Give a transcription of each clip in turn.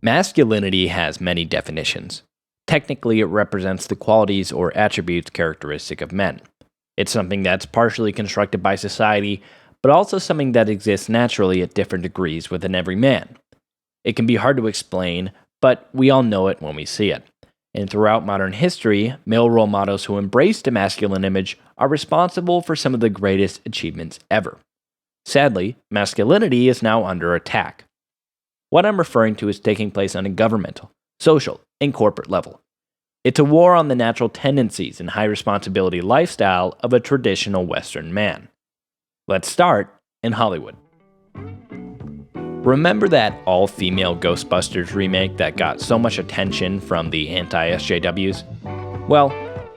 Masculinity has many definitions. Technically, it represents the qualities or attributes characteristic of men. It's something that's partially constructed by society, but also something that exists naturally at different degrees within every man. It can be hard to explain, but we all know it when we see it. And throughout modern history, male role models who embraced a masculine image are responsible for some of the greatest achievements ever. Sadly, masculinity is now under attack. What I'm referring to is taking place on a governmental, social, and corporate level. It's a war on the natural tendencies and high responsibility lifestyle of a traditional Western man. Let's start in Hollywood. Remember that all-female Ghostbusters remake that got so much attention from the anti-SJWs? Well,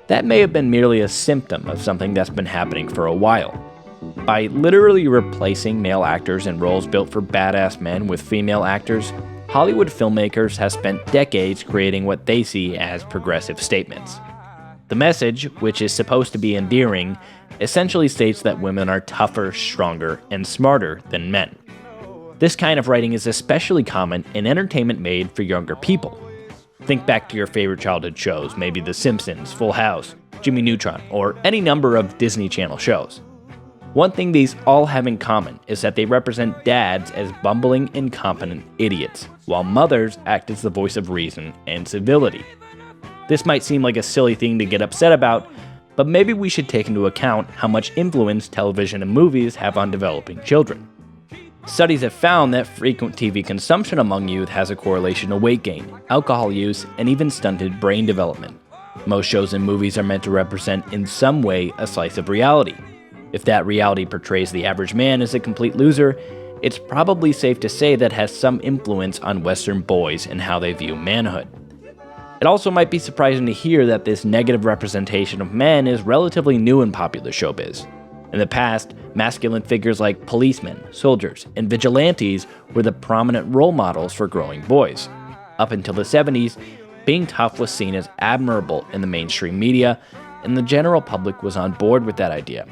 that may have been merely a symptom of something that's been happening for a while. By literally replacing male actors in roles built for badass men with female actors, Hollywood filmmakers have spent decades creating what they see as progressive statements. The message, which is supposed to be endearing, essentially states that women are tougher, stronger, and smarter than men. This kind of writing is especially common in entertainment made for younger people. Think back to your favorite childhood shows, maybe The Simpsons, Full House, Jimmy Neutron, or any number of Disney Channel shows. One thing these all have in common is that they represent dads as bumbling, incompetent idiots, while mothers act as the voice of reason and civility. This might seem like a silly thing to get upset about, but maybe we should take into account how much influence television and movies have on developing children. Studies have found that frequent TV consumption among youth has a correlation to weight gain, alcohol use, and even stunted brain development. Most shows and movies are meant to represent in some way a slice of reality. If that reality portrays the average man as a complete loser, it's probably safe to say that has some influence on Western boys and how they view manhood. It also might be surprising to hear that this negative representation of men is relatively new in popular showbiz. In the past, masculine figures like policemen, soldiers, and vigilantes were the prominent role models for growing boys. Up until the 70s, being tough was seen as admirable in the mainstream media, and the general public was on board with that idea.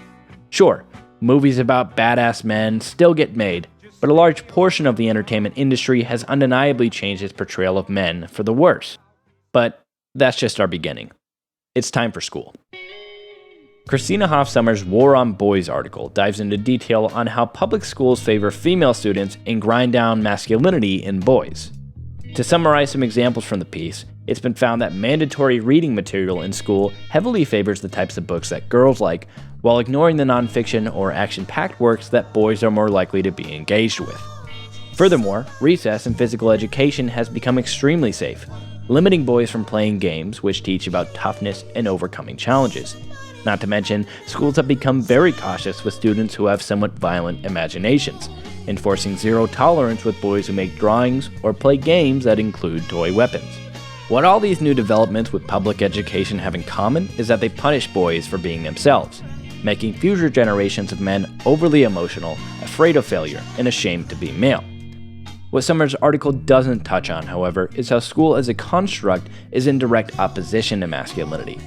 Sure, movies about badass men still get made, but a large portion of the entertainment industry has undeniably changed its portrayal of men for the worse. But that's just our beginning. It's time for school. Christina Hoff Sommers' War on Boys article dives into detail on how public schools favor female students and grind down masculinity in boys. To summarize some examples from the piece, it's been found that mandatory reading material in school heavily favors the types of books that girls like, while ignoring the nonfiction or action-packed works that boys are more likely to be engaged with. Furthermore, recess and physical education has become extremely safe, limiting boys from playing games which teach about toughness and overcoming challenges. Not to mention, schools have become very cautious with students who have somewhat violent imaginations, enforcing zero tolerance with boys who make drawings or play games that include toy weapons. What all these new developments with public education have in common is that they punish boys for being themselves, making future generations of men overly emotional, afraid of failure, and ashamed to be male. What Sommers' article doesn't touch on, however, is how school as a construct is in direct opposition to masculinity.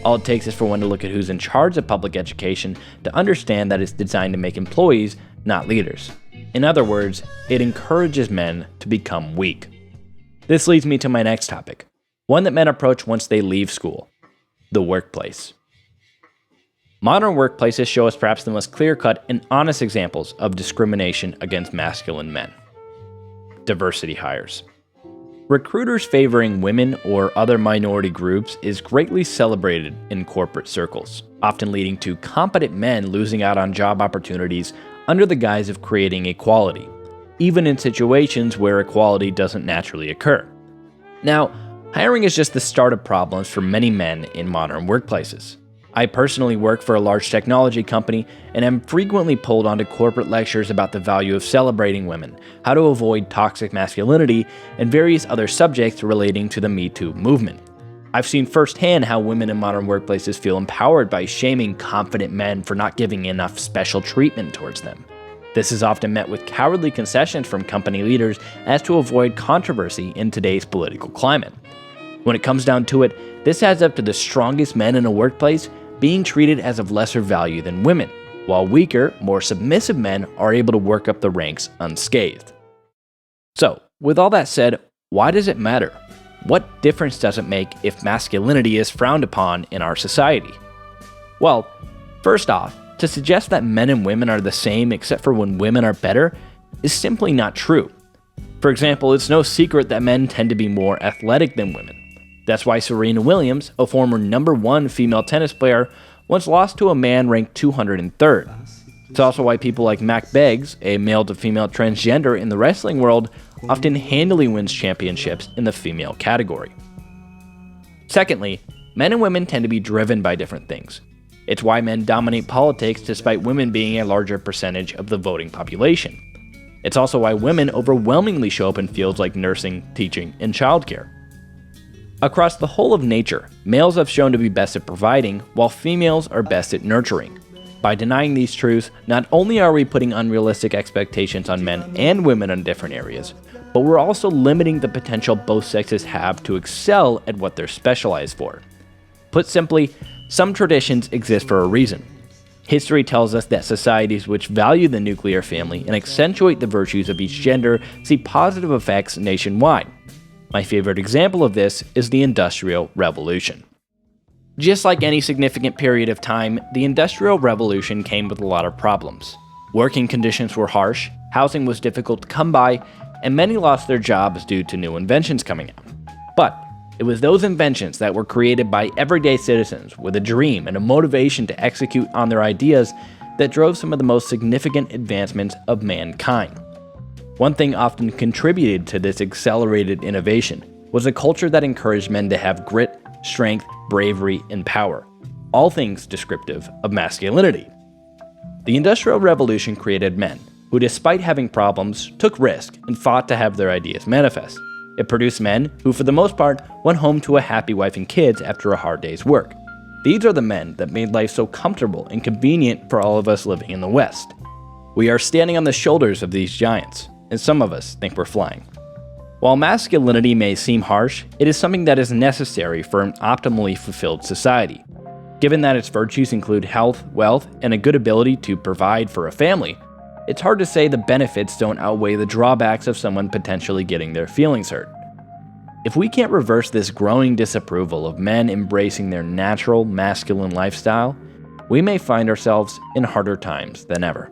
All it takes is for one to look at who's in charge of public education to understand that it's designed to make employees, not leaders. In other words, it encourages men to become weak. This leads me to my next topic, one that men approach once they leave school: the workplace. Modern workplaces show us perhaps the most clear-cut and honest examples of discrimination against masculine men. Diversity hires. Recruiters favoring women or other minority groups is greatly celebrated in corporate circles, often leading to competent men losing out on job opportunities under the guise of creating equality, even in situations where equality doesn't naturally occur. Now, hiring is just the start of problems for many men in modern workplaces. I personally work for a large technology company and am frequently pulled onto corporate lectures about the value of celebrating women, how to avoid toxic masculinity, and various other subjects relating to the Me Too movement. I've seen firsthand how women in modern workplaces feel empowered by shaming confident men for not giving enough special treatment towards them. This is often met with cowardly concessions from company leaders as to avoid controversy in today's political climate. When it comes down to it, this adds up to the strongest men in a workplace being treated as of lesser value than women, while weaker, more submissive men are able to work up the ranks unscathed. So, with all that said, Why does it matter? What difference does it make if masculinity is frowned upon in our society? Well, first off, to suggest that men and women are the same except for when women are better is simply not true. For example, it's no secret that men tend to be more athletic than women. That's why Serena Williams, a former #1 female tennis player, once lost to a man ranked 203rd. It's also why people like Mac Beggs, a male-to-female transgender in the wrestling world, often handily wins championships in the female category. Secondly, men and women tend to be driven by different things. It's why men dominate politics despite women being a larger percentage of the voting population. It's also why women overwhelmingly show up in fields like nursing, teaching, and childcare. Across the whole of nature, males have shown to be best at providing, while females are best at nurturing. By denying these truths, not only are we putting unrealistic expectations on men and women in different areas, but we're also limiting the potential both sexes have to excel at what they're specialized for. Put simply, some traditions exist for a reason. History tells us that societies which value the nuclear family and accentuate the virtues of each gender see positive effects nationwide. My favorite example of this is the Industrial Revolution. Just like any significant period of time, the Industrial Revolution came with a lot of problems. Working conditions were harsh, housing was difficult to come by, and many lost their jobs due to new inventions coming out. But it was those inventions that were created by everyday citizens with a dream and a motivation to execute on their ideas that drove some of the most significant advancements of mankind. One thing often contributed to this accelerated innovation was a culture that encouraged men to have grit, strength, bravery, and power, all things descriptive of masculinity. The Industrial Revolution created men who, despite having problems, took risks and fought to have their ideas manifest. It produced men who, for the most part, went home to a happy wife and kids after a hard day's work. These are the men that made life so comfortable and convenient for all of us living in the West. We are standing on the shoulders of these giants, and some of us think we're flying. While masculinity may seem harsh, it is something that is necessary for an optimally fulfilled society. Given that its virtues include health, wealth, and a good ability to provide for a family, it's hard to say the benefits don't outweigh the drawbacks of someone potentially getting their feelings hurt. If we can't reverse this growing disapproval of men embracing their natural masculine lifestyle, we may find ourselves in harder times than ever.